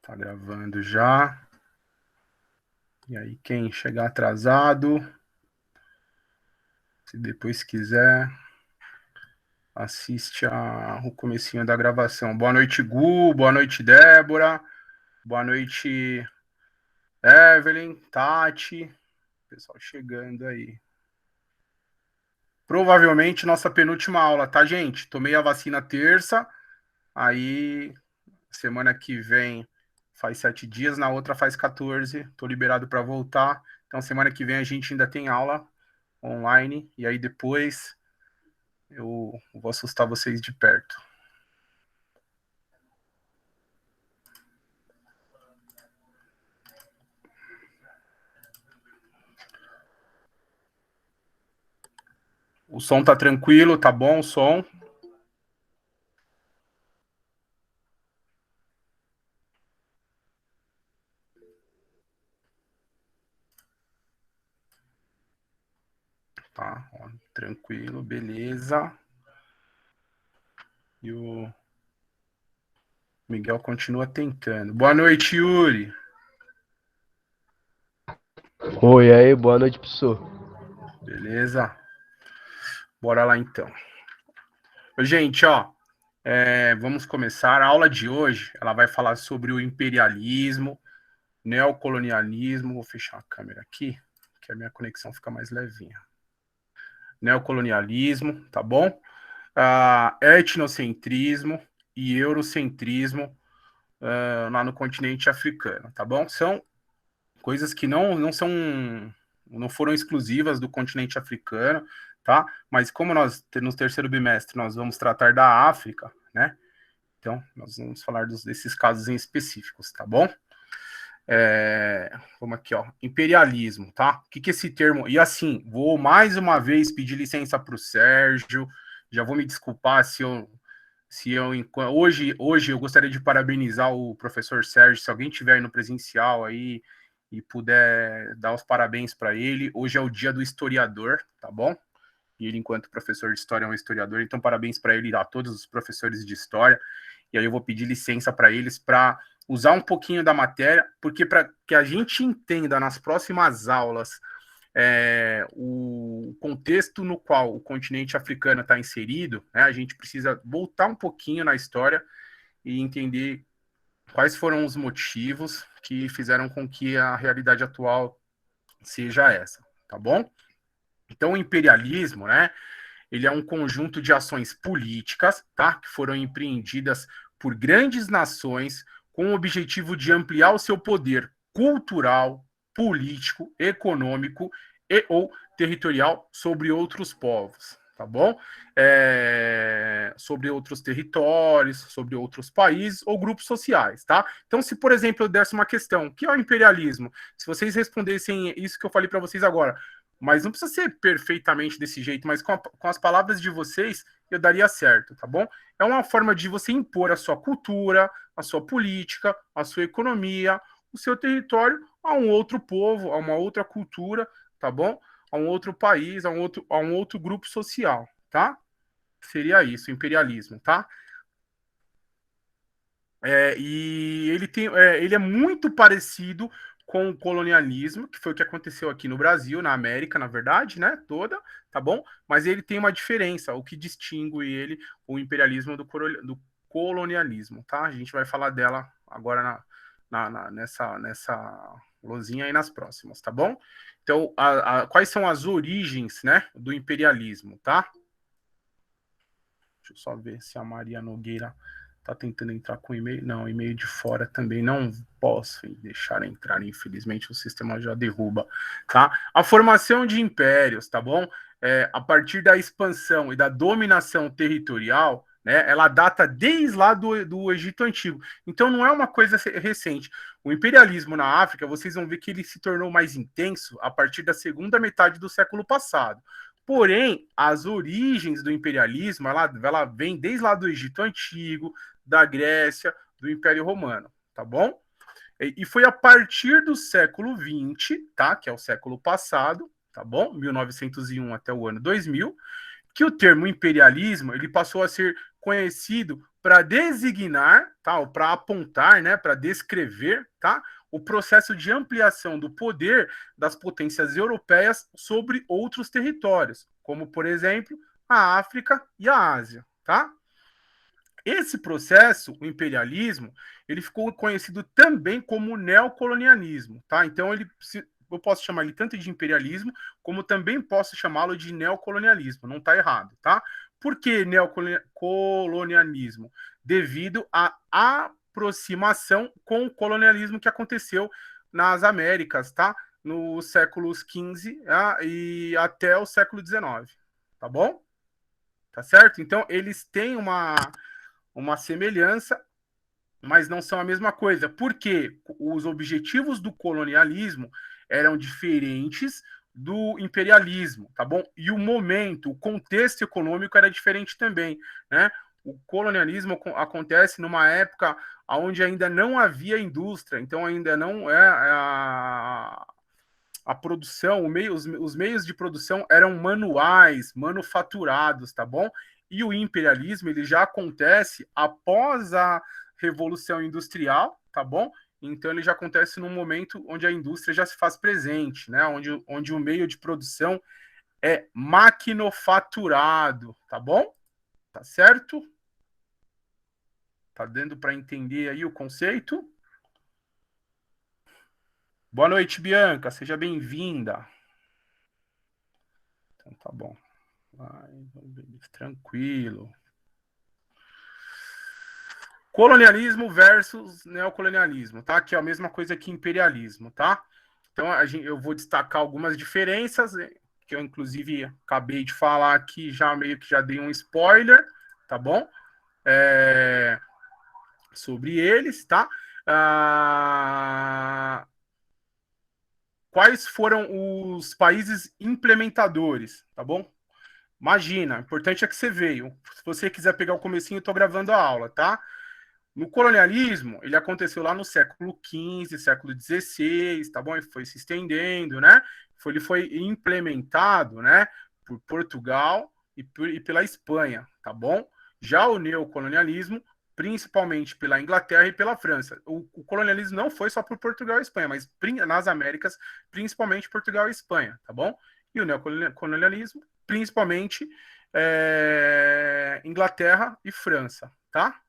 Tá gravando já. E aí, quem chegar atrasado, se depois quiser, assiste o comecinho da gravação. Boa noite, Gu. Boa noite, Débora. Boa noite, Evelyn, Tati. Pessoal chegando aí. Provavelmente nossa penúltima aula, tá, gente? Tomei a vacina terça, aí semana que vem faz 7 dias, na outra faz 14. Tô liberado para voltar. Então, semana que vem a gente ainda tem aula online, e aí depois eu vou assustar vocês de perto. O som tá tranquilo, tá bom o som? Tá, ó, tranquilo, beleza. E o Miguel continua tentando. Boa noite, Yuri. Oi, aí, boa noite, professor. Beleza? Bora lá então. Gente, ó, vamos começar. A aula de hoje, ela vai falar sobre o imperialismo, neocolonialismo. Vou fechar a câmera aqui, que a minha conexão fica mais levinha. Neocolonialismo, tá bom? Etnocentrismo e eurocentrismo lá no continente africano, tá bom? São coisas que não foram exclusivas do continente africano, tá? Mas como nós, no terceiro bimestre, nós vamos tratar da África, né? Então, nós vamos falar desses casos em específicos, tá bom? Vamos aqui, ó. Imperialismo, tá? O que esse termo... E assim, vou mais uma vez pedir licença para o Sérgio, já vou me desculpar se eu... Hoje eu gostaria de parabenizar o professor Sérgio, se alguém tiver aí no presencial aí e puder dar os parabéns para ele. Hoje é o dia do historiador, tá bom? E ele, enquanto professor de história, é um historiador, então parabéns para ele e a todos os professores de história. E aí eu vou pedir licença para eles para usar um pouquinho da matéria, porque para que a gente entenda nas próximas aulas o contexto no qual o continente africano está inserido, né, a gente precisa voltar um pouquinho na história e entender quais foram os motivos que fizeram com que a realidade atual seja essa, tá bom? Então, o imperialismo, né, ele é um conjunto de ações políticas, tá, que foram empreendidas por grandes nações com o objetivo de ampliar o seu poder cultural, político, econômico e ou territorial sobre outros povos, tá bom? Sobre outros territórios, sobre outros países ou grupos sociais, tá? Então, se, por exemplo, eu desse uma questão, o que é o imperialismo? Se vocês respondessem isso que eu falei para vocês agora, mas não precisa ser perfeitamente desse jeito, mas com as palavras de vocês, eu daria certo, tá bom? É uma forma de você impor a sua cultura, a sua política, a sua economia, o seu território a um outro povo, a uma outra cultura, tá bom? A um outro país, a um outro grupo social, tá? Seria isso, imperialismo, tá? E ele é muito parecido com o colonialismo, que foi o que aconteceu aqui no Brasil, na América, na verdade, né, toda, tá bom? Mas ele tem uma diferença, o que distingue ele, o imperialismo do colonialismo, tá? A gente vai falar dela agora nessa lozinha aí nas próximas, tá bom? Então, quais são as origens, né, do imperialismo, tá? Deixa eu só ver se a Maria Nogueira tá tentando entrar com e-mail. Não, e-mail de fora também não posso deixar entrar, infelizmente o sistema já derruba, tá? A formação de impérios, tá bom? A partir da expansão e da dominação territorial, né, ela data desde lá do Egito Antigo. Então não é uma coisa recente. O imperialismo na África, vocês vão ver que ele se tornou mais intenso a partir da segunda metade do século passado. Porém, as origens do imperialismo, ela vem desde lá do Egito Antigo, da Grécia, do Império Romano, tá bom? E foi a partir do século XX, tá? Que é o século passado, tá bom? 1901 até o ano 2000, que o termo imperialismo ele passou a ser conhecido para designar, tá, ou para apontar, né, para descrever, tá, o processo de ampliação do poder das potências europeias sobre outros territórios, como, por exemplo, a África e a Ásia, tá? Esse processo, o imperialismo, ele ficou conhecido também como neocolonialismo, tá? Então eu posso chamar ele tanto de imperialismo, como também posso chamá-lo de neocolonialismo, não está errado, tá? Por que neocolonialismo? Devido à aproximação com o colonialismo que aconteceu nas Américas, tá? Nos séculos XV e até o século XIX, tá bom? Tá certo? Então, eles têm uma semelhança, mas não são a mesma coisa. Porque os objetivos do colonialismo eram diferentes do imperialismo, tá bom? E o momento, o contexto econômico era diferente também, né? O colonialismo acontece numa época onde ainda não havia indústria, então ainda não é a produção, os meios de produção eram manuais, manufaturados, tá bom? E o imperialismo ele já acontece após a Revolução Industrial, tá bom? Então ele já acontece num momento onde a indústria já se faz presente, né? Onde o meio de produção é maquinofaturado, tá bom? Tá certo? Tá dando para entender aí o conceito? Boa noite, Bianca. Seja bem-vinda. Então tá bom. Tranquilo. Colonialismo versus neocolonialismo, tá? Que é a mesma coisa que imperialismo, tá? Então eu vou destacar algumas diferenças, que eu inclusive acabei de falar aqui, já meio que já dei um spoiler, tá bom? Sobre eles, tá? Quais foram os países implementadores, tá bom? Imagina, o importante é que você veio. Se você quiser pegar o comecinho, eu tô gravando a aula, tá? No colonialismo, ele aconteceu lá no século XV, século XVI, tá bom? E foi se estendendo, né? Ele foi implementado, né, por Portugal e pela Espanha, tá bom? Já o neocolonialismo, principalmente pela Inglaterra e pela França. O colonialismo não foi só por Portugal e Espanha, mas nas Américas, principalmente Portugal e Espanha, tá bom? E o neocolonialismo, principalmente Inglaterra e França, tá?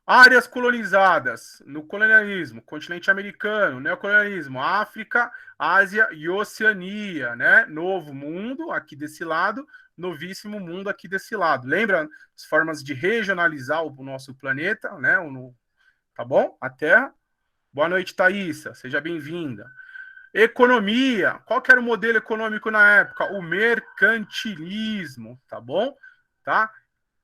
Áreas colonizadas no colonialismo, continente americano, neocolonialismo, África, Ásia e Oceania, né? Novo mundo aqui desse lado, novíssimo mundo aqui desse lado. Lembra as formas de regionalizar o nosso planeta, né? Tá bom? A Terra. Boa noite, Thaísa. Seja bem-vinda. Economia. Qual que era o modelo econômico na época? O mercantilismo, tá bom? Tá?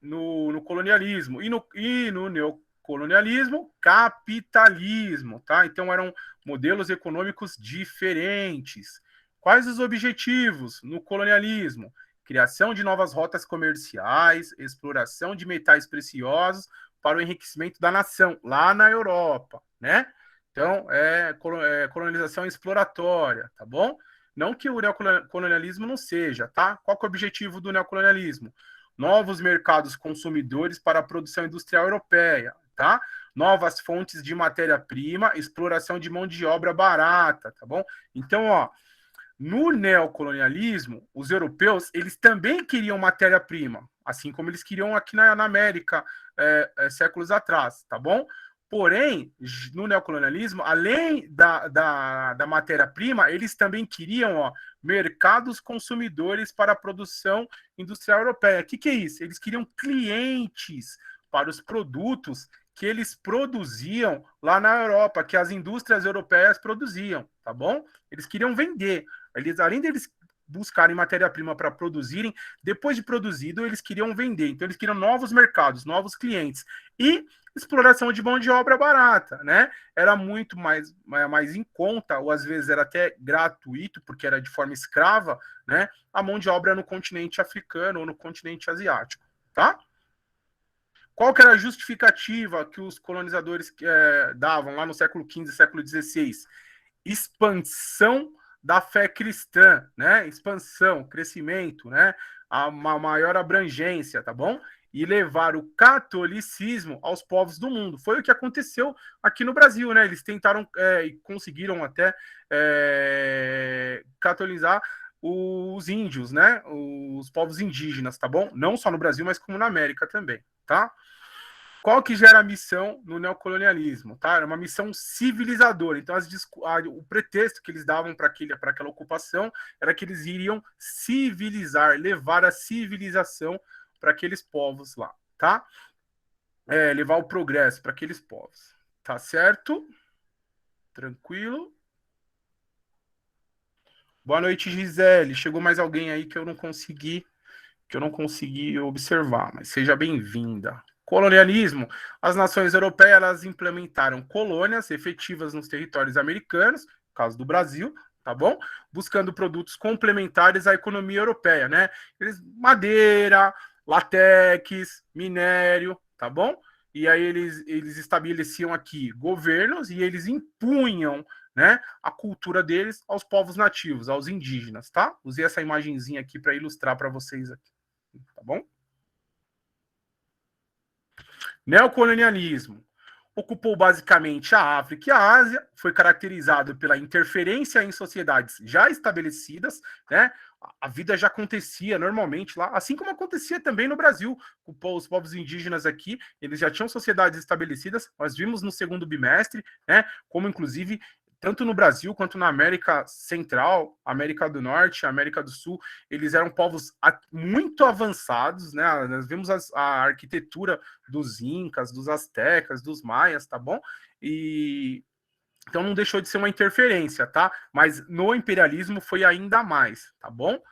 No colonialismo. E no neocolonialismo, capitalismo, tá? Então eram modelos econômicos diferentes. Quais os objetivos no colonialismo? Criação de novas rotas comerciais, exploração de metais preciosos para o enriquecimento da nação, lá na Europa, né? Então, colonização exploratória, tá bom? Não que o neocolonialismo não seja, tá? Qual que é o objetivo do neocolonialismo? Novos mercados consumidores para a produção industrial europeia, tá? Novas fontes de matéria-prima, exploração de mão de obra barata, tá bom? Então, ó, no neocolonialismo, os europeus, eles também queriam matéria-prima, assim como eles queriam aqui na América séculos atrás, tá bom? Porém, no neocolonialismo, além da matéria-prima, eles também queriam mercados consumidores para a produção industrial europeia. O que é isso? Eles queriam clientes para os produtos que eles produziam lá na Europa, que as indústrias europeias produziam, tá bom? Eles queriam vender. Além deles buscarem matéria-prima para produzirem, depois de produzido, eles queriam vender. Então, eles queriam novos mercados, novos clientes. E exploração de mão de obra barata, né? Era muito mais em conta, ou às vezes era até gratuito, porque era de forma escrava, né? A mão de obra no continente africano ou no continente asiático, tá? Qual que era a justificativa que os colonizadores davam lá no século XV, século XVI? Expansão da fé cristã, né? Expansão, crescimento, né? uma maior abrangência, tá bom? E levar o catolicismo aos povos do mundo. Foi o que aconteceu aqui no Brasil, né? Eles tentaram e conseguiram até catolizar os índios, né? Os povos indígenas, tá bom? Não só no Brasil, mas como na América também, tá? Qual que gera a missão no neocolonialismo? Tá? Era uma missão civilizadora. Então, o pretexto que eles davam para aquela ocupação era que eles iriam civilizar, levar a civilização para aqueles povos lá, tá? Levar o progresso para aqueles povos. Tá certo? Tranquilo? Boa noite, Gisele. Chegou mais alguém aí que eu não consegui observar, mas seja bem-vinda. Colonialismo. As nações europeias elas implementaram colônias efetivas nos territórios americanos, no caso do Brasil, tá bom? Buscando produtos complementares à economia europeia, né? Madeira, látex, minério, tá bom? E aí eles estabeleciam aqui governos e eles impunham, né, a cultura deles aos povos nativos, aos indígenas, tá? Usei essa imagenzinha aqui para ilustrar para vocês aqui, tá bom? Neocolonialismo. Ocupou basicamente a África e a Ásia, foi caracterizado pela interferência em sociedades já estabelecidas, né? A vida já acontecia normalmente lá, assim como acontecia também no Brasil. Os povos indígenas aqui, eles já tinham sociedades estabelecidas, nós vimos no segundo bimestre, né? Como inclusive tanto no Brasil quanto na América Central, América do Norte, América do Sul, eles eram povos muito avançados, né? Nós vimos a arquitetura dos incas, dos astecas, dos maias, tá bom? E então não deixou de ser uma interferência, tá? Mas no imperialismo foi ainda mais, tá bom?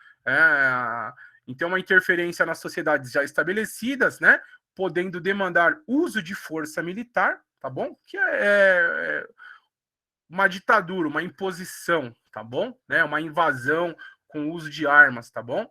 Então uma interferência nas sociedades já estabelecidas, né? Podendo demandar uso de força militar, tá bom? Que é uma ditadura, uma imposição, tá bom? Né? Uma invasão com uso de armas, tá bom?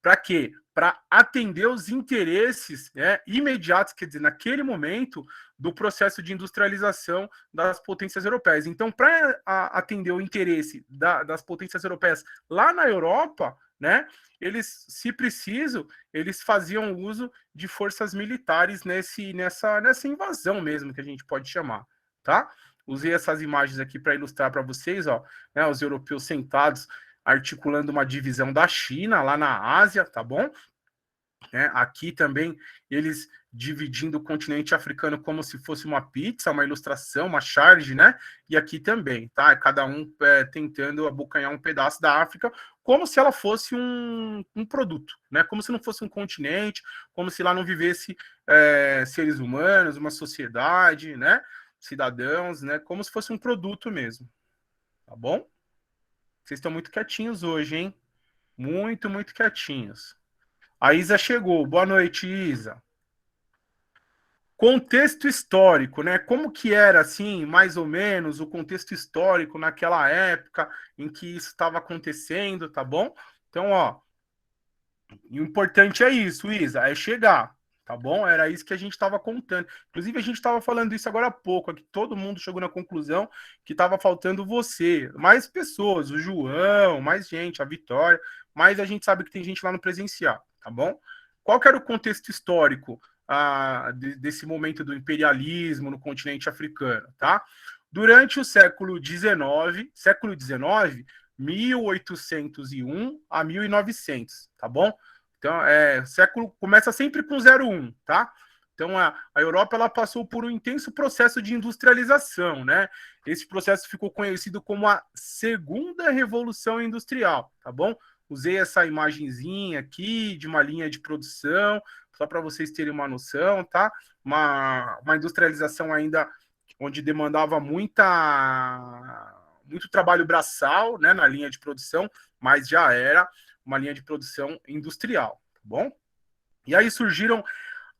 Para quê? Para atender os interesses, né, imediatos, quer dizer, naquele momento, do processo de industrialização das potências europeias. Então, para atender o interesse das potências europeias lá na Europa, né, eles, se preciso, eles faziam uso de forças militares nessa invasão mesmo, que a gente pode chamar, tá? Usei essas imagens aqui para ilustrar para vocês, ó, né, os europeus sentados articulando uma divisão da China lá na Ásia, tá bom? Aqui também eles dividindo o continente africano como se fosse uma pizza, uma ilustração, uma charge, né? E aqui também, tá? Cada um tentando abocanhar um pedaço da África como se ela fosse um produto, né? Como se não fosse um continente, como se lá não vivesse seres humanos, uma sociedade, né? Cidadãos, né? Como se fosse um produto mesmo, tá bom? Vocês estão muito quietinhos hoje, hein? Muito, muito quietinhos. A Isa chegou. Boa noite, Isa. Contexto histórico, né? Como que era, assim, mais ou menos, o contexto histórico naquela época em que isso estava acontecendo, tá bom? Então, ó, o importante é isso, Isa, é chegar, tá bom? Era isso que a gente estava contando. Inclusive, a gente estava falando isso agora há pouco, aqui todo mundo chegou na conclusão que estava faltando você, mais pessoas, o João, mais gente, a Vitória, mas a gente sabe que tem gente lá no presencial, tá bom? Qual que era o contexto histórico desse momento do imperialismo no continente africano, tá? Durante o século XIX, 1801 a 1900, tá bom? Então, século começa sempre com 01, tá? Então, a Europa ela passou por um intenso processo de industrialização, né? Esse processo ficou conhecido como a Segunda Revolução Industrial, tá bom? Usei essa imagenzinha aqui de uma linha de produção, só para vocês terem uma noção, tá? Uma industrialização ainda onde demandava muito trabalho braçal, né, na linha de produção, mas já era uma linha de produção industrial, tá bom? E aí surgiram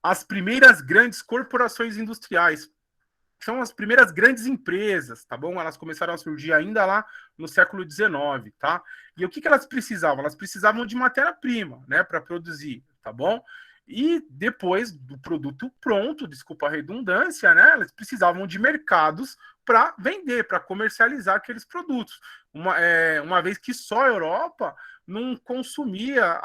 as primeiras grandes corporações industriais, são as primeiras grandes empresas, tá bom? Elas começaram a surgir ainda lá no século XIX, tá? E o que elas precisavam? Elas precisavam de matéria-prima, né, para produzir, tá bom? E depois do produto pronto, desculpa a redundância, né, elas precisavam de mercados para vender, para comercializar aqueles produtos. Uma vez que só a Europa não consumia,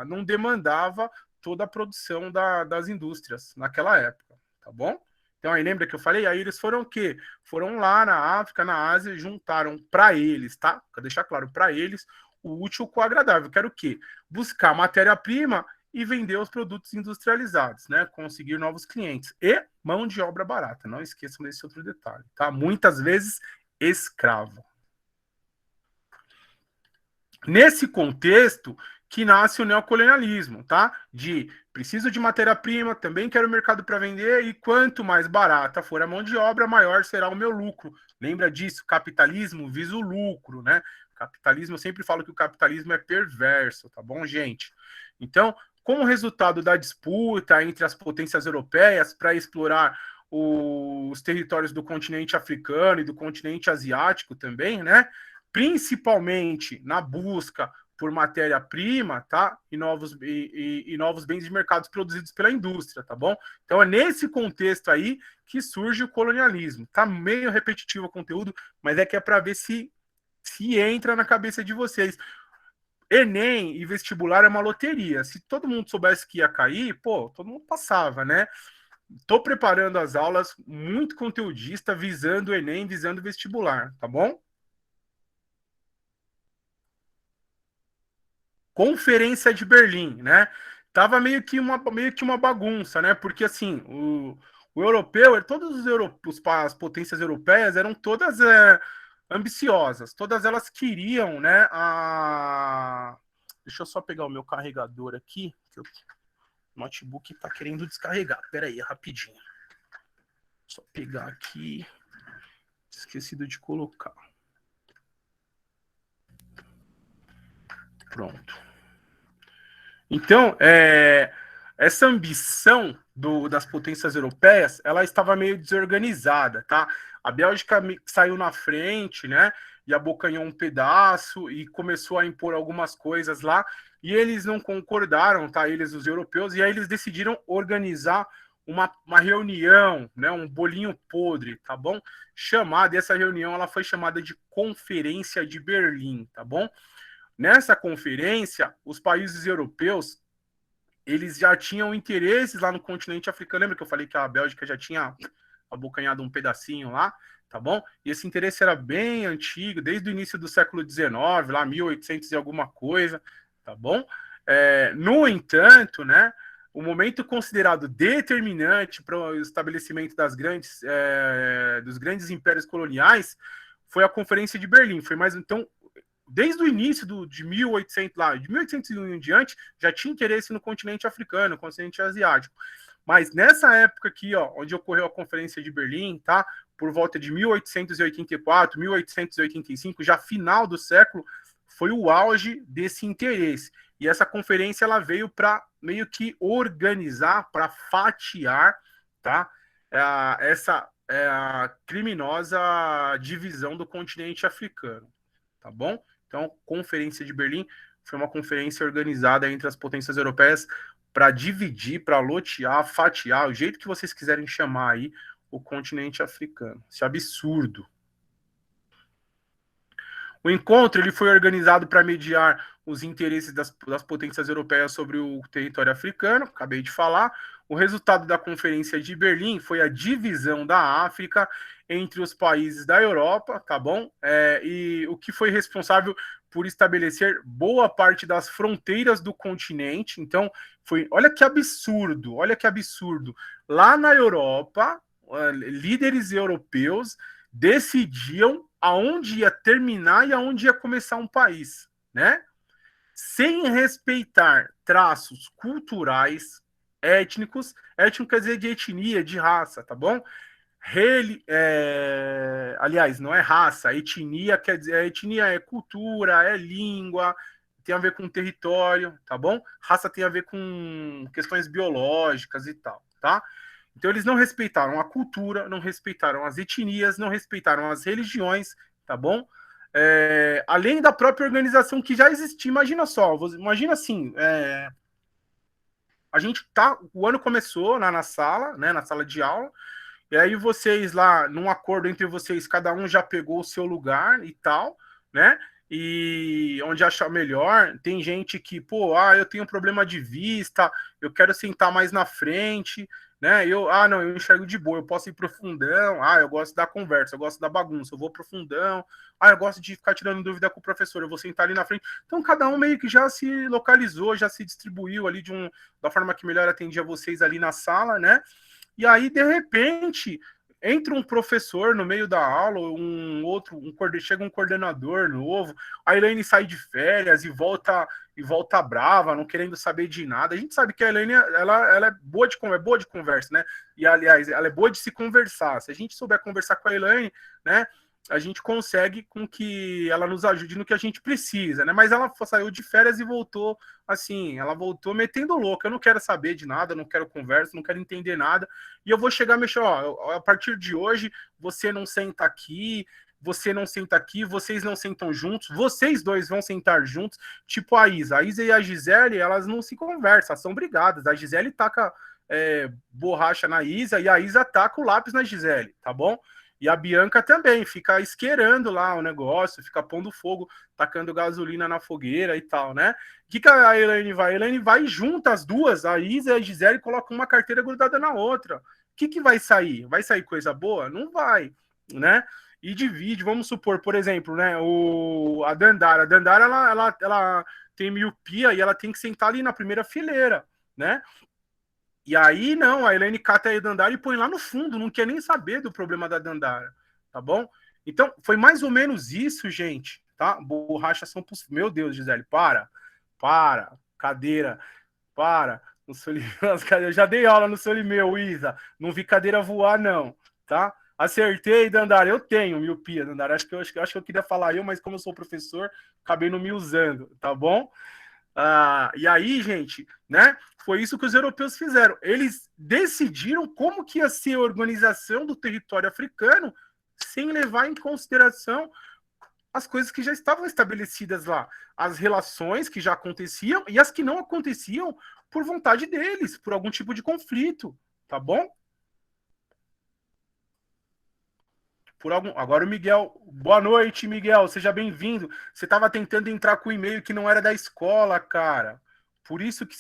não demandava toda a produção das indústrias naquela época, tá bom? Então aí lembra que eu falei? Aí eles foram o quê? Foram lá na África, na Ásia, e juntaram para eles, tá? Pra deixar claro, para eles, o útil com o agradável, que era o quê? Buscar matéria-prima e vender os produtos industrializados, né? Conseguir novos clientes e mão de obra barata. Não esqueçam desse outro detalhe, tá? Muitas vezes escravo. Nesse contexto que nasce o neocolonialismo, tá? De preciso de matéria-prima, também quero mercado para vender e quanto mais barata for a mão de obra, maior será o meu lucro. Lembra disso? Capitalismo visa o lucro, né? Capitalismo, eu sempre falo que o capitalismo é perverso, tá bom, gente? Então, como resultado da disputa entre as potências europeias para explorar os territórios do continente africano e do continente asiático também, né? Principalmente na busca por matéria-prima, tá? E novos bens de mercado produzidos pela indústria, tá bom? Então é nesse contexto aí que surge o colonialismo. Tá meio repetitivo o conteúdo, mas é que é para ver se entra na cabeça de vocês. Enem e vestibular é uma loteria. Se todo mundo soubesse que ia cair, pô, todo mundo passava, né? Tô preparando as aulas muito conteudista, visando o Enem, visando o vestibular, tá bom? Conferência de Berlim, né? Tava meio que uma bagunça, né? Porque assim, o europeu, todos as potências europeias eram todas ambiciosas, todas elas queriam, né? Deixa eu só pegar o meu carregador aqui, que o notebook tá querendo descarregar. Pera aí, rapidinho. Só pegar aqui. Esquecido de colocar. Pronto. Então, essa ambição das potências europeias, ela estava meio desorganizada, tá? A Bélgica saiu na frente, né? E abocanhou um pedaço e começou a impor algumas coisas lá. E eles não concordaram, tá? Eles, os europeus, e aí eles decidiram organizar uma reunião, né? Um bolinho podre, tá bom? Chamada, e essa reunião ela foi chamada de Conferência de Berlim, tá bom? Nessa conferência, os países europeus eles já tinham interesses lá no continente africano. Lembra que eu falei que a Bélgica já tinha abocanhado um pedacinho lá, tá bom? E esse interesse era bem antigo, desde o início do século XIX, lá 1800 e alguma coisa, tá bom? No entanto, né, o momento considerado determinante para o estabelecimento dos grandes impérios coloniais foi a Conferência de Berlim. Foi mais então desde o início de 1800 lá, de 1801 em diante, já tinha interesse no continente africano, no continente asiático. Mas nessa época aqui, ó, onde ocorreu a Conferência de Berlim, tá? Por volta de 1884, 1885, já final do século, foi o auge desse interesse. E essa conferência ela veio para meio que organizar, para fatiar, tá? Essa criminosa divisão do continente africano, tá bom? Então, Conferência de Berlim foi uma conferência organizada entre as potências europeias para dividir, para lotear, fatiar, o jeito que vocês quiserem chamar aí, o continente africano. Isso é absurdo. O encontro ele foi organizado para mediar os interesses das potências europeias sobre o território africano, acabei de falar. O resultado da Conferência de Berlim foi a divisão da África entre os países da Europa, tá bom? E o que foi responsável por estabelecer boa parte das fronteiras do continente. Então, olha que absurdo, olha que absurdo. Lá na Europa, líderes europeus decidiam aonde ia terminar e aonde ia começar um país, né? Sem respeitar traços culturais, étnicos, étnico quer dizer de etnia, de raça, tá bom? Aliás, não é raça, etnia quer dizer, etnia é cultura, é língua, tem a ver com território, tá bom? Raça tem a ver com questões biológicas e tal, tá? Então eles não respeitaram a cultura, não respeitaram as etnias, não respeitaram as religiões, tá bom? Além da própria organização que já existia. Imagina só, imagina assim, o ano começou na sala, né, na sala de aula, e aí vocês lá, num acordo entre vocês, cada um já pegou o seu lugar e tal, né? e onde achar melhor. Tem gente que, pô, eu tenho um problema de vista, eu quero sentar mais na frente, né? Não, eu enxergo de boa, eu posso ir pro fundão. Eu gosto da conversa, eu gosto da bagunça, eu vou pro fundão. Eu gosto de ficar tirando dúvida com o professor, eu vou sentar ali na frente. Então, cada um meio que já se localizou, já se distribuiu ali da forma que melhor atendia vocês ali na sala, né? E aí, de repente, entra um professor no meio da aula, chega um coordenador novo, a Elaine sai de férias e volta brava, não querendo saber de nada. A gente sabe que a Elaine ela é boa de conversa, né? E aliás, ela é boa de se conversar. Se a gente souber conversar com a Elaine, né? A gente consegue com que ela nos ajude no que a gente precisa, né? Mas ela saiu de férias e voltou assim, ela voltou metendo louca. Eu não quero saber de nada, não quero conversa, não quero entender nada. E eu vou chegar a mexer, a partir de hoje, você não senta aqui, você não senta aqui, vocês não sentam juntos, vocês dois vão sentar juntos, tipo a Isa. A Isa e a Gisele, elas não se conversam, elas são brigadas. A Gisele taca borracha na Isa e a Isa taca o lápis na Gisele, tá bom? E a Bianca também fica isqueirando lá o negócio, fica pondo fogo, tacando gasolina na fogueira e tal, né? O que a Elaine vai? A Elaine vai junto as duas, a Isa e a Gisele, colocam uma carteira grudada na outra. O que vai sair? Vai sair coisa boa? Não vai, né? E divide, vamos supor, por exemplo, né? A Dandara. A Dandara, ela tem miopia e ela tem que sentar ali na primeira fileira, né? E aí, não, a Elaine cata a Dandara e põe lá no fundo, não quer nem saber do problema da Dandara, tá bom? Então, foi mais ou menos isso, gente, tá? Borrachas são possíveis. Meu Deus, Gisele, cadeira, para. No eu já dei aula no Solimeu, Isa, não vi cadeira voar, não, tá? Acertei, Dandara, eu tenho miopia, Dandara, acho que eu queria falar mas como eu sou professor, acabei não me usando, tá bom? E aí, gente, né? Foi isso que os europeus fizeram. Eles decidiram como que ia ser a organização do território africano sem levar em consideração as coisas que já estavam estabelecidas lá, as relações que já aconteciam e as que não aconteciam por vontade deles, por algum tipo de conflito, tá bom? Agora o Miguel. Boa noite, Miguel. Seja bem-vindo. Você estava tentando entrar com o e-mail que não era da escola, cara. Por isso que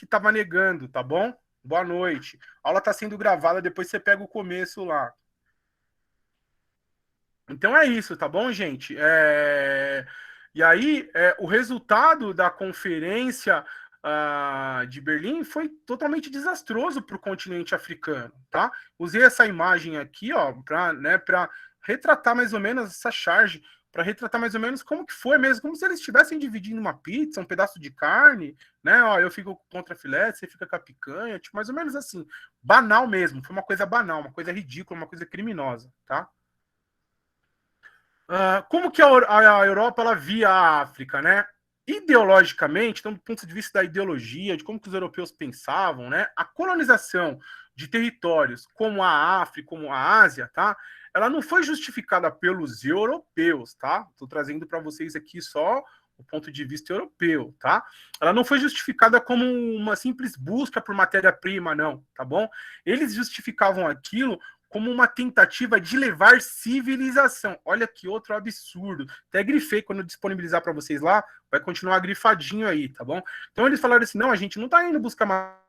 estava negando, tá bom? Boa noite. A aula está sendo gravada, depois você pega o começo lá. Então é isso, tá bom, gente? E aí, o resultado da conferência de Berlim foi totalmente desastroso para o continente africano, tá? Usei essa imagem aqui, ó, para retratar mais ou menos essa charge, para retratar mais ou menos como que foi mesmo, como se eles estivessem dividindo uma pizza, um pedaço de carne, né? Ó, eu fico contra filé, você fica com a picanha, tipo, mais ou menos assim. Banal mesmo, foi uma coisa banal, uma coisa ridícula, uma coisa criminosa, tá? Como que a Europa ela via a África, né? Ideologicamente, então, do ponto de vista da ideologia, de como que os europeus pensavam, né? A colonização de territórios como a África, como a Ásia, tá? Ela não foi justificada pelos europeus, tá? Estou trazendo para vocês aqui só o ponto de vista europeu, tá? Ela não foi justificada como uma simples busca por matéria-prima, não, tá bom? Eles justificavam aquilo como uma tentativa de levar civilização. Olha que outro absurdo. Até grifei quando eu disponibilizar para vocês lá, vai continuar grifadinho aí, tá bom? Então eles falaram assim: não, a gente não está indo buscar mais.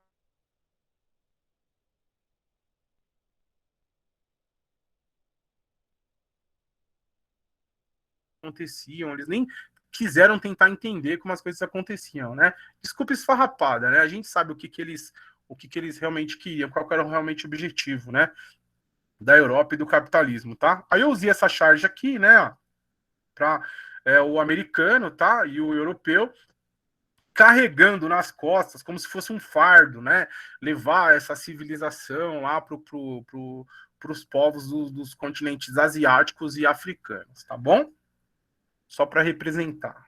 Aconteciam, eles nem quiseram tentar entender como as coisas aconteciam, né? Desculpa esfarrapada, né? A gente sabe o que eles realmente queriam, qual era realmente o objetivo, né? Da Europa e do capitalismo, tá? Aí eu usei essa charge aqui, né? Para o americano, tá? E o europeu carregando nas costas como se fosse um fardo, né? Levar essa civilização lá para os povos dos continentes asiáticos e africanos, tá bom? Só para representar.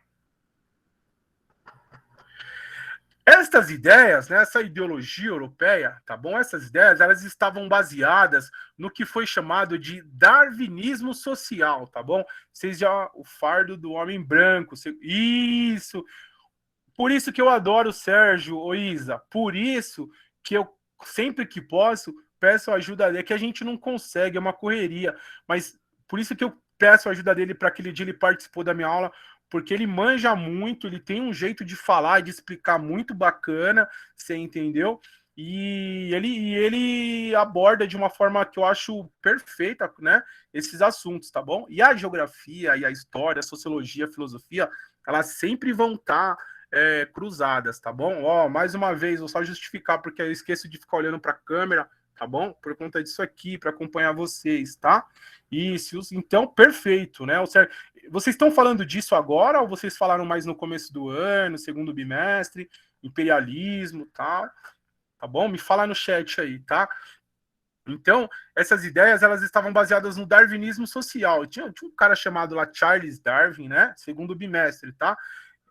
Estas ideias, né, essa ideologia europeia, tá bom? Essas ideias, elas estavam baseadas no que foi chamado de darwinismo social, tá bom? Seja o fardo do homem branco. Isso. Por isso que eu adoro o Sérgio, Oísa. Por isso que eu, sempre que posso, peço a ajuda dele, que a gente não consegue, é uma correria. Mas por isso que eu peço a ajuda dele para aquele dia ele participou da minha aula, porque ele manja muito, ele tem um jeito de falar e de explicar muito bacana, você entendeu? E ele aborda de uma forma que eu acho perfeita, né, esses assuntos, tá bom? E a geografia, e a história, a sociologia, a filosofia, elas sempre vão estar cruzadas, tá bom? Ó, mais uma vez, vou só justificar, porque eu esqueço de ficar olhando para a câmera, tá bom? Por conta disso aqui, para acompanhar vocês, tá? Isso, então, perfeito, né? Vocês estão falando disso agora ou vocês falaram mais no começo do ano, segundo bimestre, imperialismo, tá bom? Me fala no chat aí, tá? Então, essas ideias, elas estavam baseadas no darwinismo social. Tinha um cara chamado lá Charles Darwin, né? Segundo bimestre, tá?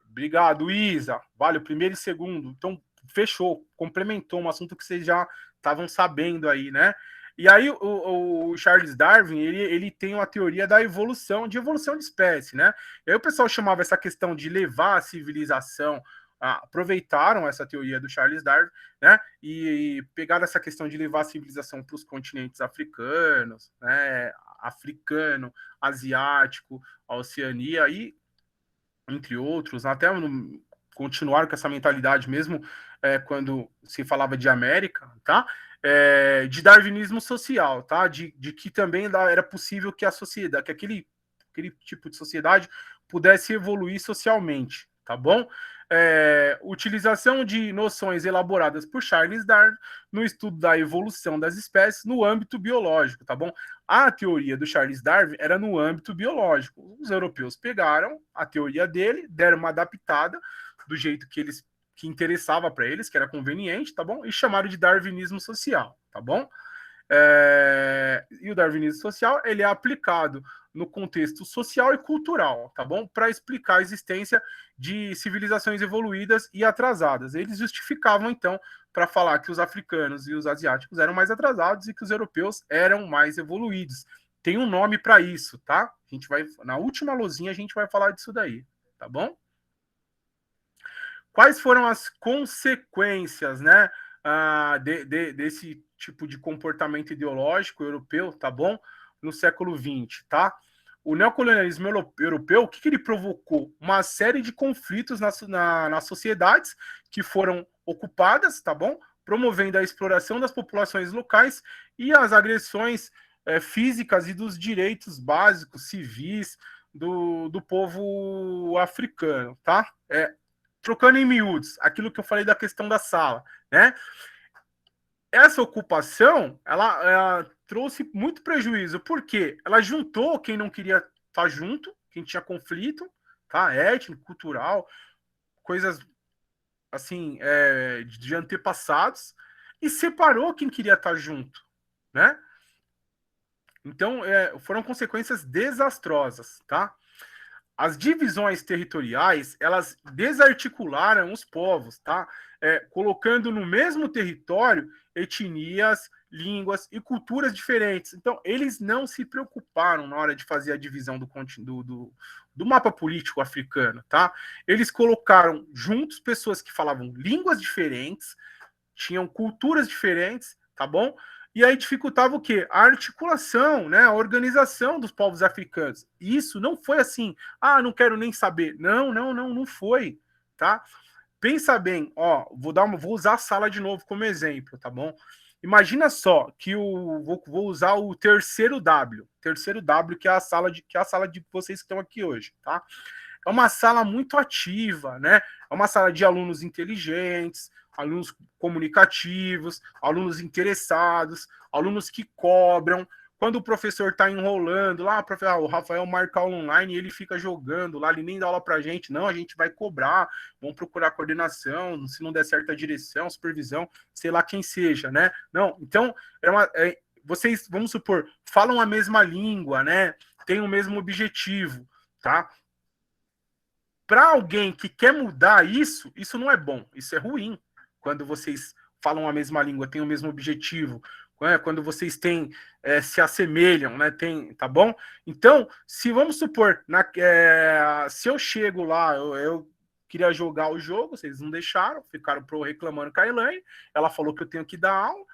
Obrigado, Isa. Vale, o primeiro e segundo. Então, fechou, complementou um assunto que vocês já estavam sabendo aí, né? E aí, o Charles Darwin, ele tem uma teoria da evolução, de espécie, né? E aí o pessoal chamava essa questão de levar a civilização, aproveitaram essa teoria do Charles Darwin, né? E pegaram essa questão de levar a civilização para os continentes africanos, né? Africano, asiático, a Oceania e entre outros, até continuaram com essa mentalidade mesmo quando se falava de América, tá? De darwinismo social, tá? De que também era possível que a sociedade, que aquele tipo de sociedade pudesse evoluir socialmente, tá bom? Utilização de noções elaboradas por Charles Darwin no estudo da evolução das espécies no âmbito biológico, tá bom? A teoria do Charles Darwin era no âmbito biológico. Os europeus pegaram a teoria dele, deram uma adaptada do jeito que interessava para eles, que era conveniente, tá bom? E chamaram de darwinismo social, tá bom? E o darwinismo social, ele é aplicado no contexto social e cultural, tá bom? Para explicar a existência de civilizações evoluídas e atrasadas. Eles justificavam, então, para falar que os africanos e os asiáticos eram mais atrasados e que os europeus eram mais evoluídos. Tem um nome para isso, tá? A gente vai, na última luzinha, a gente vai falar disso daí, tá bom? Quais foram as consequências, né, desse tipo de comportamento ideológico europeu, tá bom? No século XX, tá? O neocolonialismo europeu, o que ele provocou? Uma série de conflitos nas sociedades que foram ocupadas, tá bom? Promovendo a exploração das populações locais e as agressões físicas e dos direitos básicos, civis, do povo africano, tá? Trocando em miúdos, aquilo que eu falei da questão da sala, né? Essa ocupação, ela trouxe muito prejuízo, porque ela juntou quem não queria estar junto, quem tinha conflito, tá? Étnico, cultural, coisas assim, de antepassados, e separou quem queria estar junto, né? Então, foram consequências desastrosas, tá? As divisões territoriais, elas desarticularam os povos, tá? Colocando no mesmo território etnias, línguas e culturas diferentes. Então, eles não se preocuparam na hora de fazer a divisão do mapa político africano, tá? Eles colocaram juntos pessoas que falavam línguas diferentes, tinham culturas diferentes, tá bom? E aí dificultava o quê? A articulação, né? A organização dos povos africanos. Isso não foi assim, não quero nem saber. Não foi, tá? Pensa bem, ó, vou usar a sala de novo como exemplo, tá bom? Imagina só que vou usar o terceiro W, que é a sala de vocês que estão aqui hoje, tá? É uma sala muito ativa, né? É uma sala de alunos inteligentes, alunos comunicativos, alunos interessados, alunos que cobram. Quando o professor está enrolando lá, o Rafael marca aula online e ele fica jogando lá, ele nem dá aula para a gente. Não, a gente vai cobrar, vamos procurar coordenação, se não der certa direção, supervisão, sei lá quem seja, né? Não, então, vocês, vamos supor, falam a mesma língua, né? Tem o mesmo objetivo, tá? Para alguém que quer mudar isso não é bom, isso é ruim. Quando vocês falam a mesma língua, têm o mesmo objetivo, quando vocês se assemelham, né? Tá bom? Então, se vamos supor, se eu chego lá, eu queria jogar o jogo, vocês não deixaram, ficaram reclamando com a Elaine, ela falou que eu tenho que dar aula,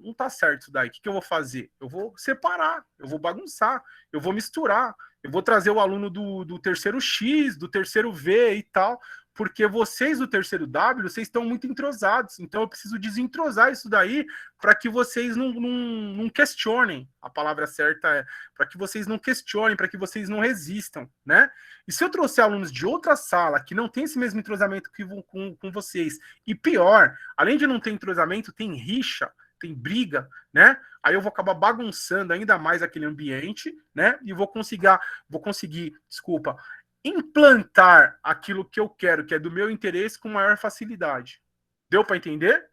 não tá certo isso daí. O que eu vou fazer? Eu vou separar, eu vou bagunçar, eu vou misturar, eu vou trazer o aluno do terceiro X, do terceiro V e tal, porque vocês do terceiro W, vocês estão muito entrosados, então eu preciso desentrosar isso daí para que vocês não questionem, a palavra certa é, para que vocês não questionem, para que vocês não resistam, né? E se eu trouxer alunos de outra sala que não tem esse mesmo entrosamento que com vocês, e pior, além de não ter entrosamento, tem rixa, tem briga, né? Aí eu vou acabar bagunçando ainda mais aquele ambiente, né? E vou conseguir, desculpa, implantar aquilo que eu quero, que é do meu interesse, com maior facilidade. Deu para entender?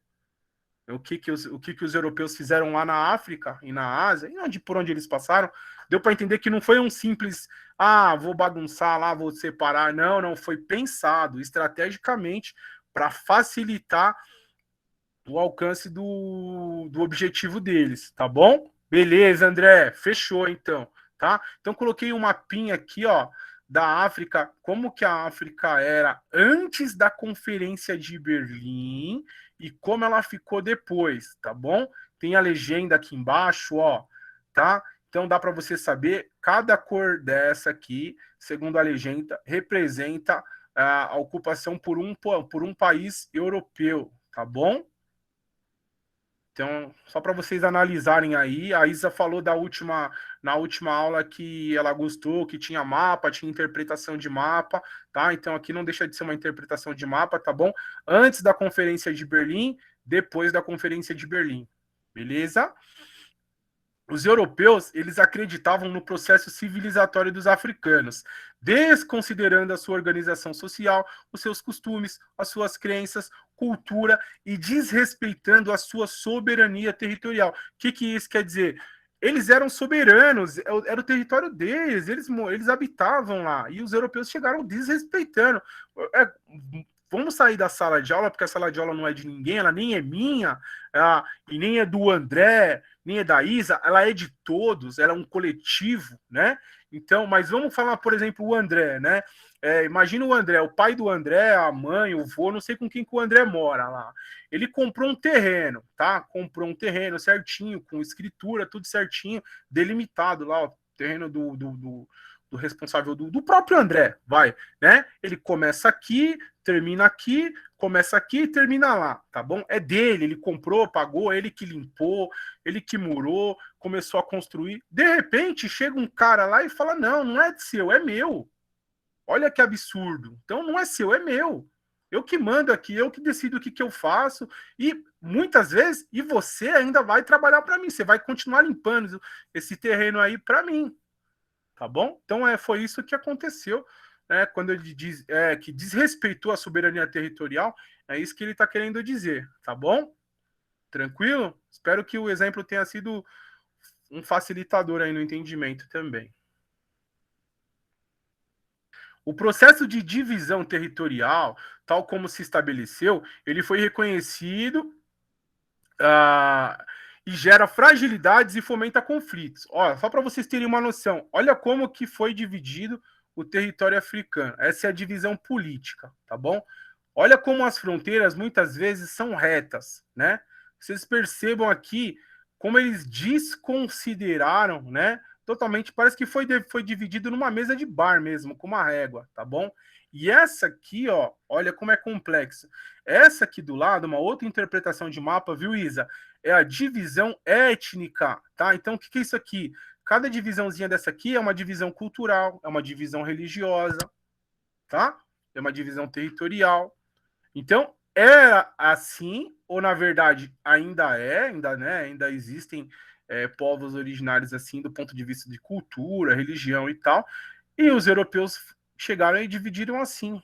O que os europeus fizeram lá na África e na Ásia, e por onde eles passaram, deu para entender que não foi um simples, vou bagunçar lá, vou separar. Não, foi pensado estrategicamente para facilitar o alcance do objetivo deles, tá bom? Beleza, André, fechou então, tá? Então coloquei um mapinha aqui, ó, da África, como que a África era antes da Conferência de Berlim e como ela ficou depois, tá bom? Tem a legenda aqui embaixo, ó, tá? Então dá para você saber, cada cor dessa aqui, segundo a legenda, representa a ocupação por um país europeu, tá bom? Então, só para vocês analisarem aí, a Isa falou na última aula que ela gostou, que tinha mapa, tinha interpretação de mapa, tá? Então aqui não deixa de ser uma interpretação de mapa, tá bom? Antes da Conferência de Berlim, depois da Conferência de Berlim. Beleza? Os europeus, eles acreditavam no processo civilizatório dos africanos, desconsiderando a sua organização social, os seus costumes, as suas crenças, cultura e desrespeitando a sua soberania territorial. O que isso quer dizer? Eles eram soberanos, era o território deles, eles habitavam lá, e os europeus chegaram desrespeitando. Vamos sair da sala de aula, porque a sala de aula não é de ninguém, ela nem é minha, e nem é do André, nem é da Isa, ela é de todos, ela é um coletivo, né? Então, mas vamos falar, por exemplo, o André, né? Imagina o André, o pai do André, a mãe, o vô, não sei com quem que o André mora lá. Ele comprou um terreno, tá? Comprou um terreno certinho, com escritura, tudo certinho, delimitado lá, o terreno do responsável do próprio André, vai, né? Ele começa aqui, termina aqui, começa aqui e termina lá, tá bom? É dele, ele comprou, pagou, ele que limpou, ele que murou, começou a construir. De repente, chega um cara lá e fala: não é seu, é meu. Olha que absurdo. Então não é seu, é meu. Eu que mando aqui, eu que decido o que eu faço. E muitas vezes, e você ainda vai trabalhar para mim, você vai continuar limpando esse terreno aí para mim. Tá bom? Então foi isso que aconteceu, né, quando ele diz que desrespeitou a soberania territorial, é isso que ele está querendo dizer, tá bom? Tranquilo? Espero que o exemplo tenha sido um facilitador aí no entendimento também. O processo de divisão territorial, tal como se estabeleceu, ele foi reconhecido e gera fragilidades e fomenta conflitos. Ó, só para vocês terem uma noção, olha como que foi dividido o território africano. Essa é a divisão política, tá bom? Olha como as fronteiras muitas vezes são retas, né? Vocês percebam aqui como eles desconsideraram, né? Totalmente, parece que foi dividido numa mesa de bar mesmo, com uma régua, tá bom? E essa aqui, ó, olha como é complexo. Essa aqui do lado, uma outra interpretação de mapa, viu, Isa? É a divisão étnica, tá? Então, o que é isso aqui? Cada divisãozinha dessa aqui é uma divisão cultural, é uma divisão religiosa, tá? É uma divisão territorial. Então, era assim, ou na verdade ainda existem povos originários assim, do ponto de vista de cultura, religião e tal, e os europeus chegaram e dividiram assim,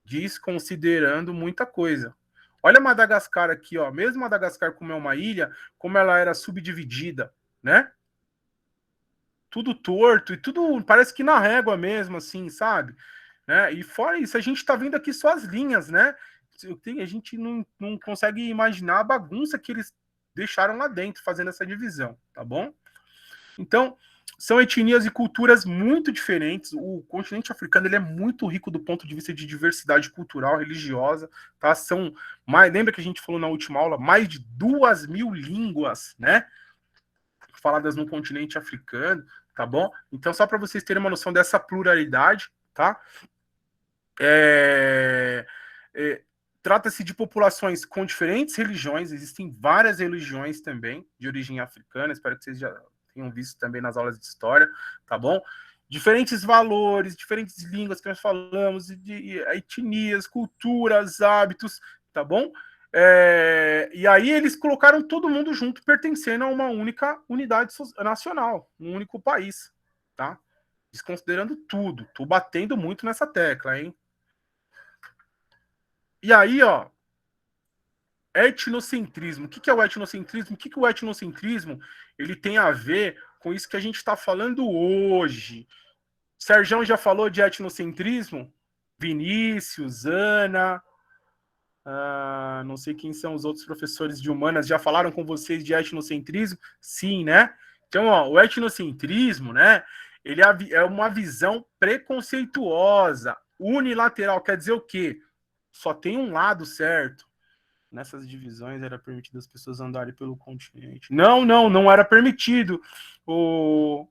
desconsiderando muita coisa. Olha Madagascar aqui, ó. Mesmo Madagascar como é uma ilha, como ela era subdividida, né? Tudo torto e tudo parece que na régua mesmo, assim, sabe? Né? E fora isso, a gente tá vendo aqui só as linhas, né? A gente não consegue imaginar a bagunça que eles deixaram lá dentro fazendo essa divisão, tá bom? Então, são etnias e culturas muito diferentes. O continente africano ele é muito rico do ponto de vista de diversidade cultural, religiosa. Tá? Lembra que a gente falou na última aula? Mais de 2.000 línguas, né? Faladas no continente africano. tá bom? Então, só para vocês terem uma noção dessa pluralidade, tá? Trata-se de populações com diferentes religiões, existem várias religiões também, de origem africana, espero que vocês já tenham visto também nas aulas de história, tá bom? Diferentes valores, diferentes línguas que nós falamos, de etnias, culturas, hábitos, tá bom? E aí eles colocaram todo mundo junto, pertencendo a uma única unidade nacional, um único país, tá? Desconsiderando tudo. Tô batendo muito nessa tecla, hein? E aí, ó, etnocentrismo. O que é o etnocentrismo? O que o etnocentrismo ele tem a ver com isso que a gente está falando hoje? Serjão já falou de etnocentrismo? Vinícius, Ana, não sei quem são os outros professores de humanas, já falaram com vocês de etnocentrismo? Sim, né? Então, ó, o etnocentrismo, né? Ele é uma visão preconceituosa, unilateral. Quer dizer o quê? Só tem um lado certo. Nessas divisões era permitido as pessoas andarem pelo continente. Não era permitido.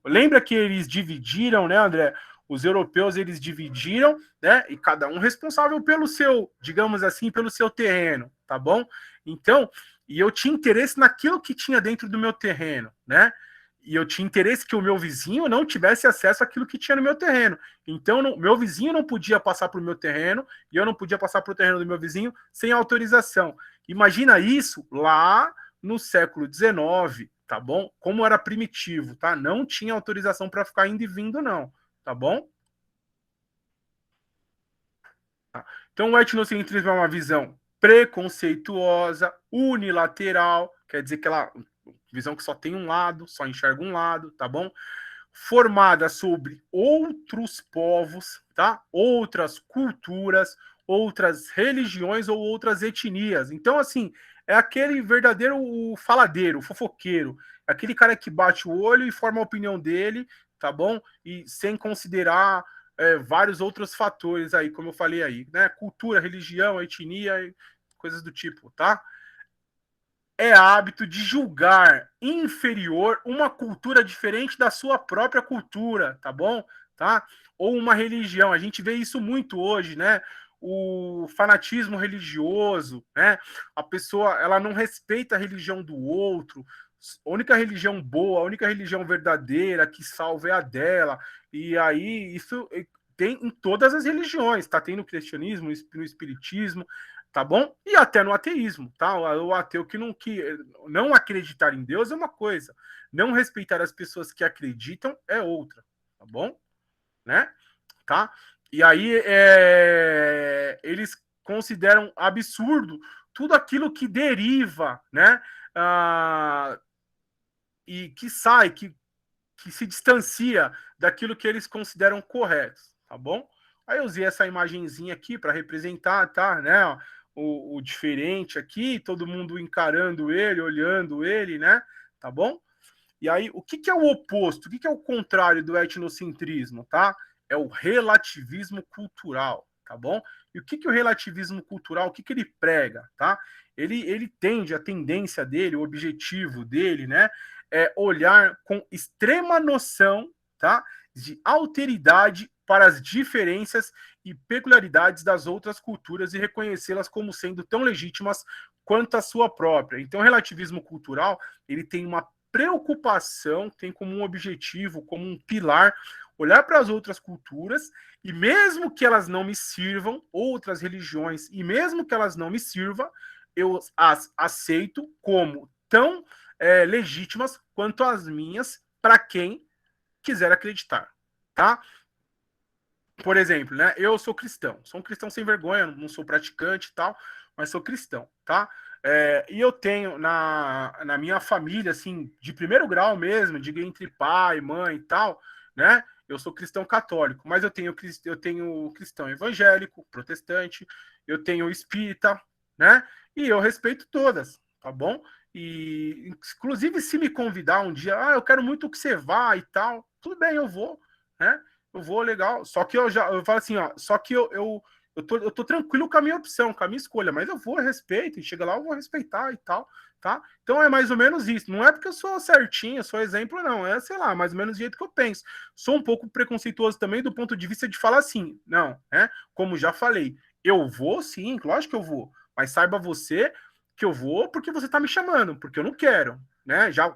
Lembra que eles dividiram, né, André? Os europeus, eles dividiram, né? E cada um responsável pelo seu, digamos assim, pelo seu terreno, tá bom? Então, e eu tinha interesse naquilo que tinha dentro do meu terreno, né? E eu tinha interesse que o meu vizinho não tivesse acesso àquilo que tinha no meu terreno. Então, meu vizinho não podia passar para o meu terreno e eu não podia passar para o terreno do meu vizinho sem autorização. Imagina isso lá no século XIX, tá bom? Como era primitivo, tá? Não tinha autorização para ficar indo e vindo, não, tá bom? Tá. Então, o etnocentrismo é uma visão preconceituosa, unilateral, quer dizer que ela visão que só tem um lado, só enxerga um lado, tá bom? Formada sobre outros povos, tá? Outras culturas, outras religiões ou outras etnias. Então, assim, é aquele verdadeiro faladeiro, fofoqueiro, aquele cara que bate o olho e forma a opinião dele, tá bom? E sem considerar vários outros fatores aí, como eu falei aí, né? Cultura, religião, etnia, coisas do tipo, tá? É hábito de julgar inferior uma cultura diferente da sua própria cultura, tá bom? Tá? Ou uma religião. A gente vê isso muito hoje, né? O fanatismo religioso, né? A pessoa, ela não respeita a religião do outro. A única religião boa, a única religião verdadeira que salva é a dela. E aí isso tem em todas as religiões, tá? Tem no cristianismo, no espiritismo, tá bom? E até no ateísmo, tá? O ateu que não acreditar em Deus é uma coisa, não respeitar as pessoas que acreditam é outra, tá bom? Né? Tá? E aí eles consideram absurdo tudo aquilo que deriva, né? E que sai, que se distancia daquilo que eles consideram corretos, tá bom? Aí eu usei essa imagenzinha aqui para representar, tá, né? O diferente aqui, todo mundo encarando ele, olhando ele, né? Tá bom? E aí, o que é o oposto? O que é o contrário do etnocentrismo, tá? É o relativismo cultural, tá bom? E o que o relativismo cultural, o que ele prega, tá? Ele tende, a tendência dele, o objetivo dele, né? É olhar com extrema noção, tá? De alteridade para as diferenças e peculiaridades das outras culturas e reconhecê-las como sendo tão legítimas quanto a sua própria. Então, o relativismo cultural, ele tem uma preocupação, tem como um objetivo, como um pilar, olhar para as outras culturas e mesmo que elas não me sirvam, outras religiões, e mesmo que elas não me sirvam, eu as aceito como tão legítimas quanto as minhas para quem quiser acreditar, tá? Por exemplo, né? Eu sou um cristão sem vergonha, não sou praticante e tal, mas sou cristão, tá? E eu tenho na minha família, assim, de primeiro grau mesmo, diga entre pai, mãe e tal, né? Eu sou cristão católico, mas eu tenho cristão evangélico, protestante, eu tenho espírita, né? E eu respeito todas, tá bom? E, inclusive, se me convidar um dia, eu quero muito que você vá e tal, tudo bem, eu vou, né? Eu vou, legal. Só que eu falo assim, ó, só que eu tô tranquilo com a minha opção, com a minha escolha, mas eu vou, respeito, e chega lá, eu vou respeitar e tal, tá? Então é mais ou menos isso. Não é porque eu sou certinho, sou exemplo, não. É, sei lá, mais ou menos o jeito que eu penso. Sou um pouco preconceituoso também do ponto de vista de falar assim, não, né? Como já falei, eu vou sim, lógico que eu vou, mas saiba você que eu vou porque você tá me chamando, porque eu não quero, né? Já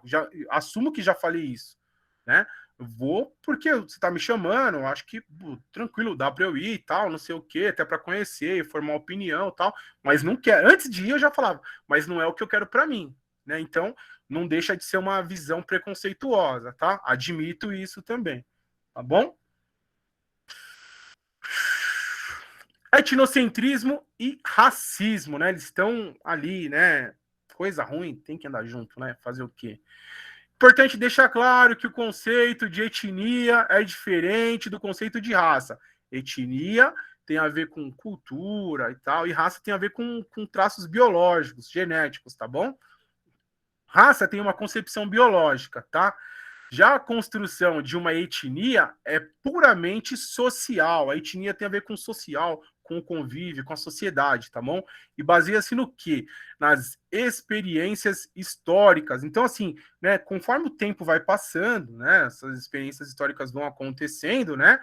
assumo que já falei isso, né? Eu vou porque você tá me chamando, acho que tranquilo, dá para eu ir e tal, não sei o que, até para conhecer, formar uma opinião e tal, mas não quero. Antes de ir eu já falava, mas não é o que eu quero para mim, né? Então não deixa de ser uma visão preconceituosa, tá? Admito isso também, tá bom? Etnocentrismo e racismo, né? Eles estão ali, né? Coisa ruim, tem que andar junto, né? Fazer o quê? Importante deixar claro que o conceito de etnia é diferente do conceito de raça. Etnia tem a ver com cultura e tal, e raça tem a ver com traços biológicos, genéticos, tá bom? Raça tem uma concepção biológica, tá? Já a construção de uma etnia é puramente social. A etnia tem a ver com o social, com o convívio, com a sociedade, tá bom? E baseia-se no quê? Nas experiências históricas. Então, assim, né, conforme o tempo vai passando, né, essas experiências históricas vão acontecendo, né,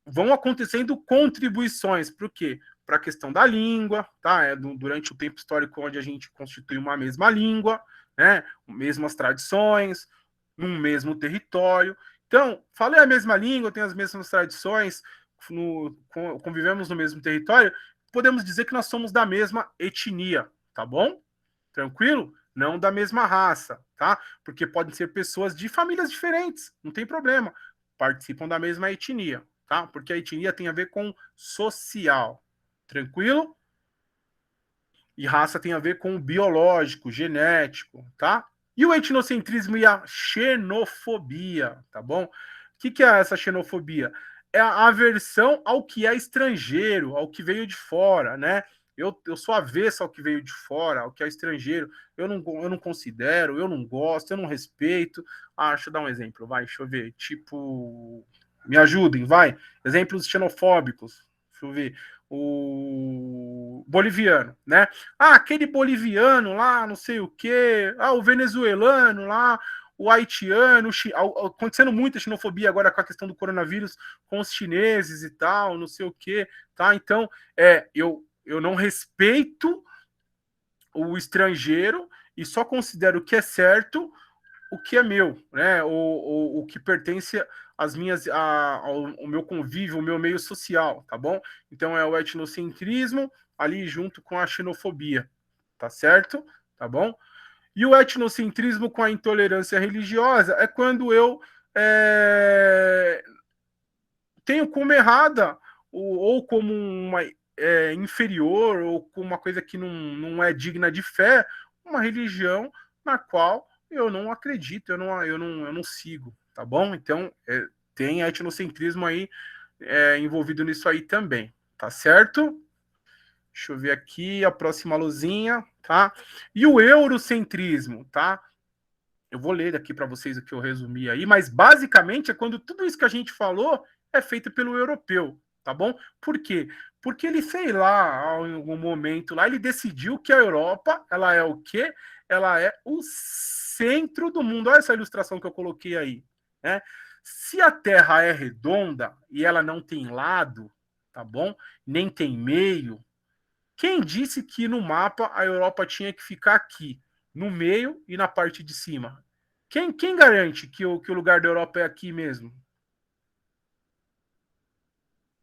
vão acontecendo contribuições para o quê? Para a questão da língua, tá? Durante o tempo histórico onde a gente constitui uma mesma língua, né? Mesmas tradições, num mesmo território. Então, falei a mesma língua, tem as mesmas tradições, convivemos no mesmo território, podemos dizer que nós somos da mesma etnia, tá bom? Tranquilo? Não da mesma raça, tá? Porque podem ser pessoas de famílias diferentes, não tem problema. Participam da mesma etnia, tá? Porque a etnia tem a ver com social. Tranquilo? E raça tem a ver com biológico, genético, tá? E o etnocentrismo e a xenofobia, tá bom? O que é essa xenofobia? É a aversão ao que é estrangeiro, ao que veio de fora, né? Eu sou avesso ao que veio de fora, ao que é estrangeiro. Eu não considero, eu não gosto, eu não respeito. Ah, deixa eu dar um exemplo, vai, deixa eu ver. Tipo, me ajudem, vai. Exemplos xenofóbicos. Deixa eu ver. O boliviano, né? Ah, aquele boliviano lá, não sei o quê. Ah, o venezuelano lá, o haitiano, acontecendo muita xenofobia agora com a questão do coronavírus, com os chineses e tal, não sei o quê, tá? Então, eu não respeito o estrangeiro e só considero o que é certo o que é meu, né? O que pertence às minhas, ao meu convívio, o meu meio social, tá bom? Então é o etnocentrismo ali junto com a xenofobia, tá certo? Tá bom? E o etnocentrismo com a intolerância religiosa é quando eu tenho como errada ou como uma inferior ou como uma coisa que não é digna de fé, uma religião na qual eu não acredito, eu não sigo, tá bom? Então, tem etnocentrismo aí envolvido nisso aí também, tá certo? Deixa eu ver aqui a próxima luzinha, tá? E o eurocentrismo, tá? Eu vou ler aqui para vocês o que eu resumi aí, mas basicamente é quando tudo isso que a gente falou é feito pelo europeu, tá bom? Por quê? Porque ele, sei lá, em algum momento lá, ele decidiu que a Europa, ela é o quê? Ela é o centro do mundo. Olha essa ilustração que eu coloquei aí, né? Se a Terra é redonda e ela não tem lado, tá bom? Nem tem meio, quem disse que no mapa a Europa tinha que ficar aqui, no meio e na parte de cima? Quem garante que o lugar da Europa é aqui mesmo?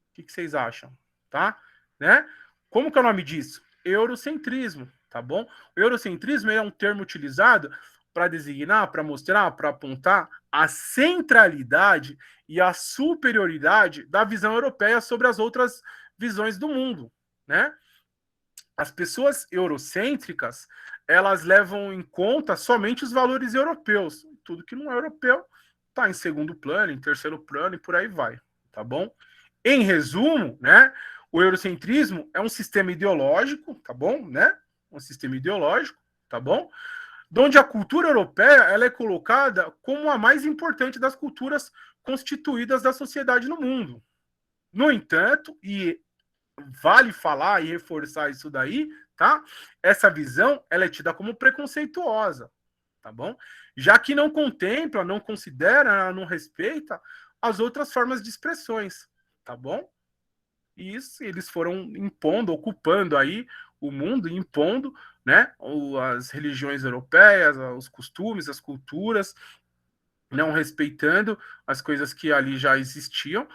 O que vocês acham? Tá? Né? Como que é o nome disso? Eurocentrismo, tá bom? O eurocentrismo é um termo utilizado para designar, para mostrar, para apontar a centralidade e a superioridade da visão europeia sobre as outras visões do mundo, né? As pessoas eurocêntricas, elas levam em conta somente os valores europeus. Tudo que não é europeu está em segundo plano, em terceiro plano e por aí vai, tá bom? Em resumo, né, o eurocentrismo é um sistema ideológico, tá bom, né? Um sistema ideológico, tá bom? Onde a cultura europeia ela é colocada como a mais importante das culturas constituídas da sociedade no mundo. No entanto, e vale falar e reforçar isso daí, tá? Essa visão, ela é tida como preconceituosa, tá bom? Já que não contempla, não considera, não respeita as outras formas de expressões, tá bom? E isso eles foram impondo, ocupando aí o mundo, impondo, né, as religiões europeias, os costumes, as culturas, não respeitando as coisas que ali já existiam,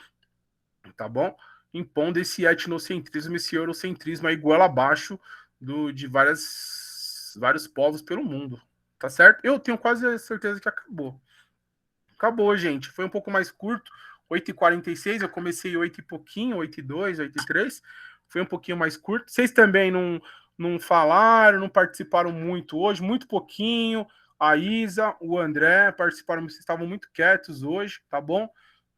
tá bom? Impondo esse etnocentrismo, esse eurocentrismo aí goela abaixo de vários povos pelo mundo, tá certo? Eu tenho quase certeza que acabou. Acabou, gente. Foi um pouco mais curto, 8h46, eu comecei 8 e pouquinho, 8h02, 8h03, foi um pouquinho mais curto. Vocês também não falaram, não participaram muito hoje, muito pouquinho. A Isa, o André participaram, vocês estavam muito quietos hoje, tá bom?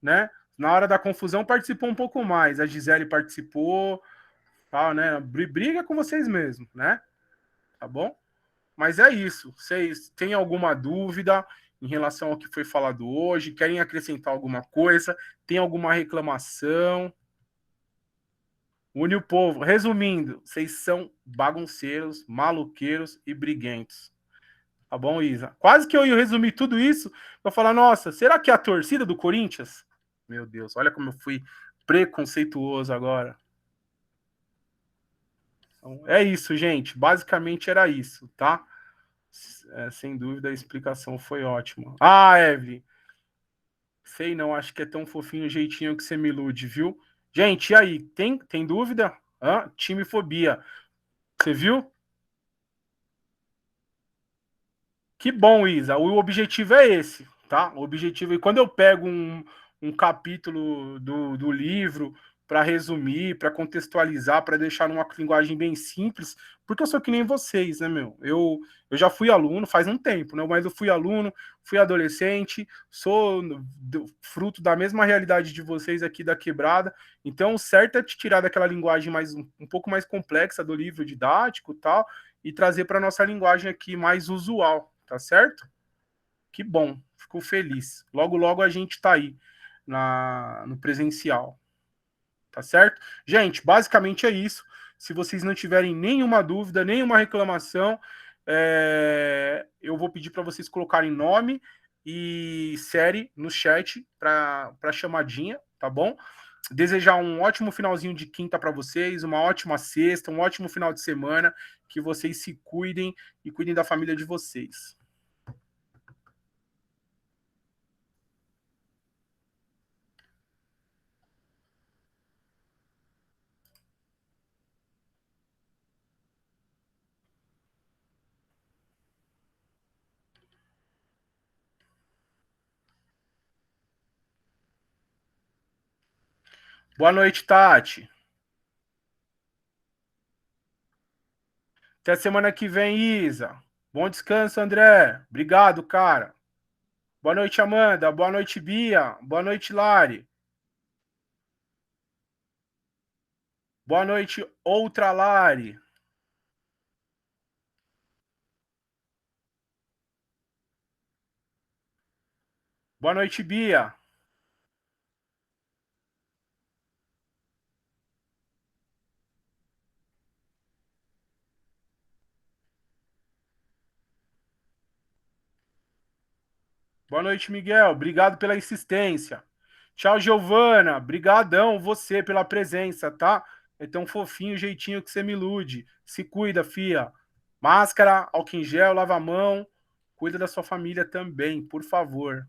Né? Na hora da confusão participou um pouco mais. A Gisele participou, tá, né? Briga com vocês mesmos, né? Tá bom? Mas é isso. Vocês têm alguma dúvida em relação ao que foi falado hoje? Querem acrescentar alguma coisa? Tem alguma reclamação? Une o povo. Resumindo, vocês são bagunceiros, maluqueiros e briguentos. Tá bom, Isa? Quase que eu ia resumir tudo isso para falar, nossa, será que é a torcida do Corinthians? Meu Deus, olha como eu fui preconceituoso agora. Então, é isso, gente. Basicamente era isso, tá? Sem dúvida a explicação foi ótima. Ah, Evelyn, sei não, acho que é tão fofinho o jeitinho que você me ilude, viu? Gente, e aí, tem dúvida? Timefobia. Você viu? Que bom, Isa. O objetivo é esse, tá? O objetivo é quando eu pego um capítulo do livro para resumir, para contextualizar, para deixar numa linguagem bem simples, porque eu sou que nem vocês, né, meu? Eu já fui aluno faz um tempo, né? Mas eu fui aluno, fui adolescente, sou fruto da mesma realidade de vocês aqui da quebrada. Então, o certo é te tirar daquela linguagem um pouco mais complexa do livro didático e tal, e trazer para nossa linguagem aqui mais usual, tá certo? Que bom, fico feliz. Logo, logo a gente tá aí no presencial, tá certo? Gente, basicamente é isso. Se vocês não tiverem nenhuma dúvida, nenhuma reclamação, eu vou pedir para vocês colocarem nome e série no chat para chamadinha, tá bom? Desejar um ótimo finalzinho de quinta para vocês, uma ótima sexta, um ótimo final de semana, que vocês se cuidem e cuidem da família de vocês. Boa noite, Tati. Até semana que vem, Isa. Bom descanso, André. Obrigado, cara. Boa noite, Amanda. Boa noite, Bia. Boa noite, Lari. Boa noite, outra Lari. Boa noite, Bia. Boa noite, Miguel. Obrigado pela insistência. Tchau, Giovana. Brigadão você pela presença, tá? É tão fofinho o jeitinho que você me ilude. Se cuida, fia. Máscara, álcool em gel, lava a mão. Cuida da sua família também, por favor.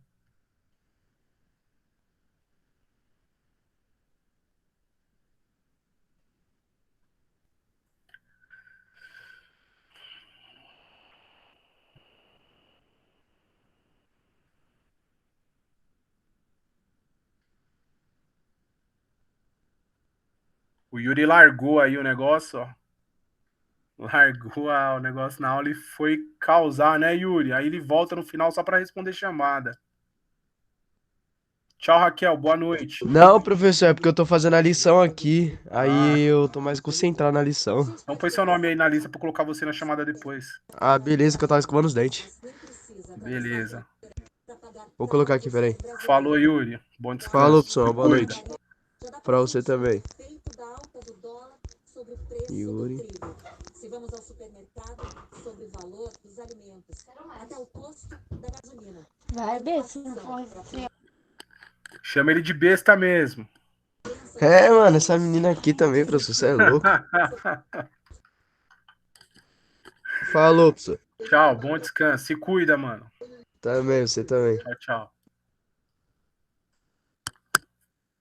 O Yuri largou aí o negócio, ó. Largou o negócio na aula e foi causar, né, Yuri? Aí ele volta no final só para responder chamada. Tchau, Raquel. Boa noite. Não, professor, é porque eu tô fazendo a lição aqui. Ah, Aí eu tô mais concentrado na lição. então põe seu nome aí na lista para colocar você na chamada depois. Ah, beleza, que eu tava escovando os dentes. Beleza. Vou colocar aqui, peraí. Falou, Yuri. Bom Falou, descanso. Se pessoal, boa cuida. noite. Pra você também. Yuri. Se vamos ao supermercado, sobre o valor dos alimentos, até o posto da gasolina. Vai ver se não for ser. Chama ele de besta mesmo. É, mano, essa menina aqui também, professor, você é louco. Falou, professor. Tchau, bom descanso. Se cuida, mano. Também, você também. Tchau, tchau.